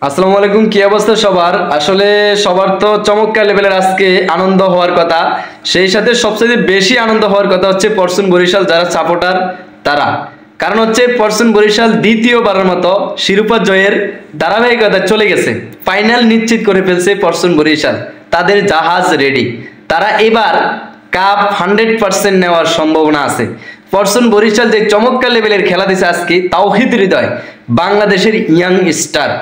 আসসালামু আলাইকুম। কি অবস্থা সবার? আসলে সবার তো চমৎকার লেভেলের আজকে আনন্দ হওয়ার কথা। সেই সাথে সবচেয়ে বেশি আনন্দ হওয়ার কথা হচ্ছে পরশুন বরিশাল যারা সাপোর্টার তারা। কারণ হচ্ছে পরশুন বরিশাল দ্বিতীয়বারের মতো শিরোপা জয়ের ধারাবাহিকতা চলে গেছে। ফাইনাল নিশ্চিত করে ফেলছে পরশুন বরিশাল। তাদের জাহাজ রেডি। তারা এবার কাপ 100% নেওয়ার সম্ভাবনা আছে। পরশুন বরিশাল যে চমৎকার লেভেলের খেলা দিছে আজকে, তাওহিদ হৃদয় বাংলাদেশের ইয়াং স্টার।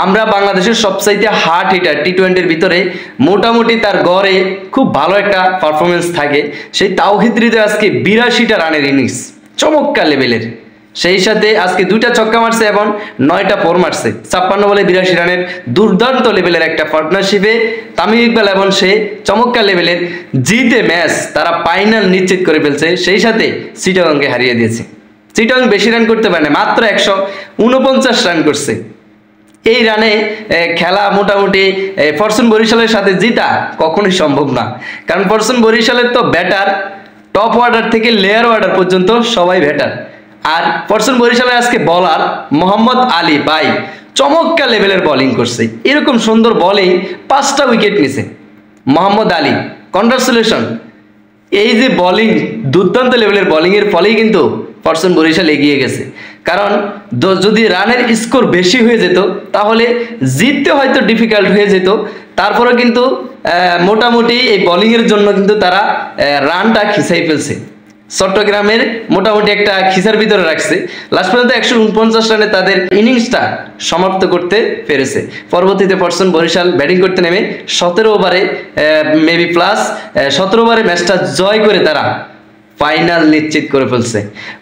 আমরা বাংলাদেশের সবচাইতে হার্ড হিটার টি-20-র ভিতরে মোটামুটি তার গড়ে খুব ভালো একটা পারফরমেন্স থাকে। সেই তাওহিদ হৃদয় আজকে 82টা রানের ইনিংস, চমৎকার লেভেলের। সেই সাথে আজকে 2টা ছক্কা মারছে এবং 9টা ফোর মারছে। 56 বলে 82 রানের দুর্দান্ত লেভেলের একটা পার্টনারশিপে তামিম ইকবাল এবং সে চমৎকার লেভেলের জিতে ম্যাচ তারা ফাইনাল নিশ্চিত করে ফেলছে। সেই সাথে চিটাগংকে হারিয়ে দিয়েছে। চিটাগং বেশি রান করতে পারে না, মাত্র 149 রান করছে। এই রানে খেলা মোটামুটি ফরচুন বরিশালের সাথে জিতা কখনোই সম্ভব না। কারণ ফরচুন বরিশালের তো ব্যাটার টপ অর্ডার থেকে লেয়ার অর্ডার পর্যন্ত সবাই ব্যাটার। আর ফরচুন বরিশালের আজকে বলার মোহাম্মদ আলী ভাই চমৎকার লেভেলের বোলিং করছে। এরকম সুন্দর বোলিং 5টা উইকেট নিছে মোহাম্মদ আলী, কনগ্রাচুলেশন। এই যে বোলিং, দুর্দান্ত লেভেলের বোলিং এর ফলেই কিন্তু ফরচুন বরিশাল এগিয়ে গেছে। কারণ যদি রানের স্কোর বেশি হয়ে যেত তাহলে জিততে হয়তো ডিফিকাল্ট হয়ে যেত। তারপরে কিন্তু মোটামুটি এই বোলিংয়ের জন্য কিন্তু তারা রানটা খিসাই ফেলছে। চট্টগ্রামের মোটামুটি একটা খিসার ভিতরে রাখছে। লাস্ট পর্যন্ত 149 রানে তাদের ইনিংসটা সমাপ্ত করতে পেরেছে। পরবর্তীতে ফরচুন বরিশাল ব্যাটিং করতে নেমে 17 ওভারে মেবি প্লাস 17 ওভারে ম্যাচটা জয় করে তারা ফাইনাল নিশ্চিত করে ফেলছে।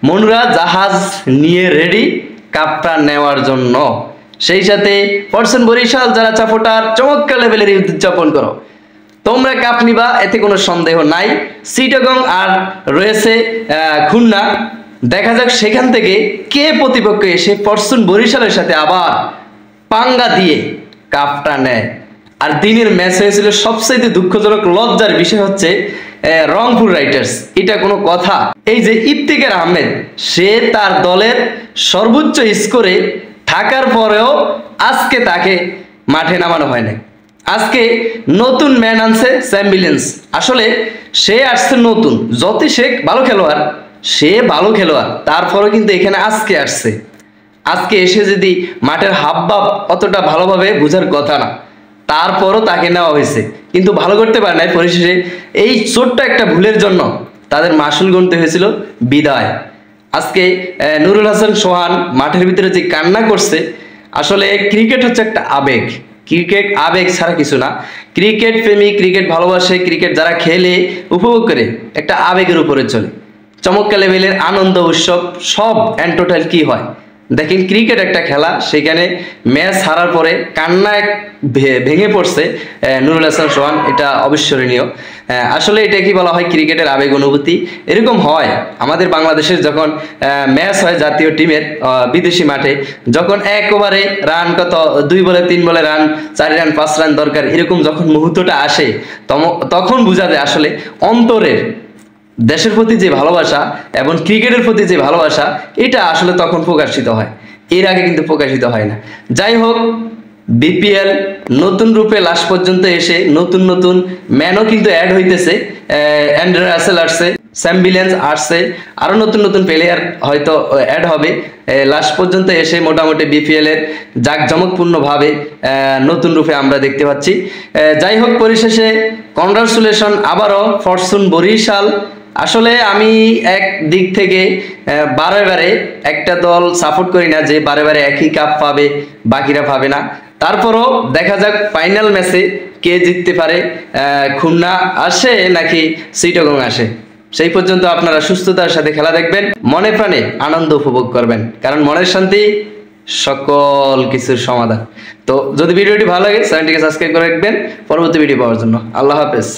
মনুরা জাহাজ নিয়ে রেডি কাপটা নেওয়ার জন্য। সেই সাথে ফরচুন বরিশাল যারা সাপোর্টার চমৎকার লেভেলের উদযাপন করো, তোমরা কাপ নিবা, এতে কোনো সন্দেহ নাই। চিটাগং আর রয়েছে খুলনা। দেখা যাক সেখান থেকে কে প্রতিপক্ষ এসে ফরচুন বরিশালের সাথে আবার পাঙ্গা দিয়ে কাপটা নেয়। আর দিনের ম্যাচ হয়েছিল সবচেয়ে দুঃখজনক লজ্জার বিষয় হচ্ছে রংপুর রাইডার্স। এটা কোনো কথা? এই যে ইফতিকার আহমেদ, সে তার দলের সর্বোচ্চ স্কোরে থাকার পরেও আজকে তাকে মাঠে নামানো হয় না। আজকে নতুন ম্যান আনছে স্যাম্বিলেন্স। আসলে সে আসছে নতুন, যতই সে ভালো খেলোয়াড়, সে ভালো খেলোয়াড়, তারপরেও কিন্তু এখানে আজকে আসছে। আজকে এসে যদি মাঠের হাবভাব অতটা ভালোভাবে বোঝার কথা না, তারপরও তাকে নেওয়া হয়েছে, কিন্তু ভালো করতে পারে নাই। পরিশেষে এই ছোট্ট একটা ভুলের জন্য তাদের মাসুল গুনতে হয়েছিল বিদায়। আজকে নুরুল হাসান সোহান মাঠের ভিতরে যে কান্না করছে, আসলে ক্রিকেট হচ্ছে একটা আবেগ। ক্রিকেট আবেগ ছাড়া কিছু না। ক্রিকেট প্রেমী, ক্রিকেট ভালোবাসে, ক্রিকেট যারা খেলে উপভোগ করে একটা আবেগের উপরে চলে। চমৎকার লেভেলের আনন্দ উৎসব সব এন্ড টোটাল কি হয় দেখেন, ক্রিকেট একটা খেলা, সেখানে ম্যাচ হারার পরে কান্নায় ভেঙে পড়ছে নুরুল হাসান সোহান, এটা অবিস্মরণীয়। আসলে এটা কি বলা হয়, ক্রিকেটের আবেগ অনুভূতি। এরকম হয় আমাদের বাংলাদেশের যখন ম্যাচ হয় জাতীয় টিমের বিদেশি মাঠে, যখন এক ওভারে রান কত 2 বলে 3 বলে রান, 4 রান 5 রান দরকার, এরকম যখন মুহূর্তটা আসে তখন বোঝা যায় আসলে অন্তরের দেশের প্রতি যে ভালোবাসা এবং ক্রিকেটের প্রতি যে ভালোবাসা, এটা আসলে তখন প্রকাশিত হয়। এর আগে কিন্তু প্রকাশিত হয় না। যাই হোক, বিপিএল নতুন রূপে লাস্ট পর্যন্ত এসে নতুন নতুন ম্যানও কিন্তু অ্যাড হইতেছে। অ্যান্ড্রে রাসেল আসছে, স্যাম্বিলেন্স আসছে, আরো নতুন নতুন প্লেয়ার হয়তো অ্যাড হবে। লাস্ট পর্যন্ত এসে মোটামুটি বিপিএল এর জাঁকজমকপূর্ণভাবে নতুন রূপে আমরা দেখতে পাচ্ছি। যাই হোক, পরিশেষে কনগ্রাচুলেশন আবারও ফরচুন বরিশাল। আসলে আমি এক দিক থেকে বারে বারে একটা দল সাপোর্ট করি না যে বারে বারে একই কাপ পাবে বাকিরা পাবে না। তারপরও দেখা যাক ফাইনাল ম্যাচে কে জিততে পারে, খুলনা আসে নাকি চিটাগং আসে। সেই পর্যন্ত আপনারা সুস্থতার সাথে খেলা দেখবেন, মনে প্রাণে আনন্দ উপভোগ করবেন, কারণ মনের শান্তি সকল কিছুর সমাধান। তো যদি ভিডিওটি ভালো লাগে চ্যানেলটিকে সাবস্ক্রাইব করে রাখবেন পরবর্তী ভিডিও পাওয়ার জন্য। আল্লাহ হাফেজ।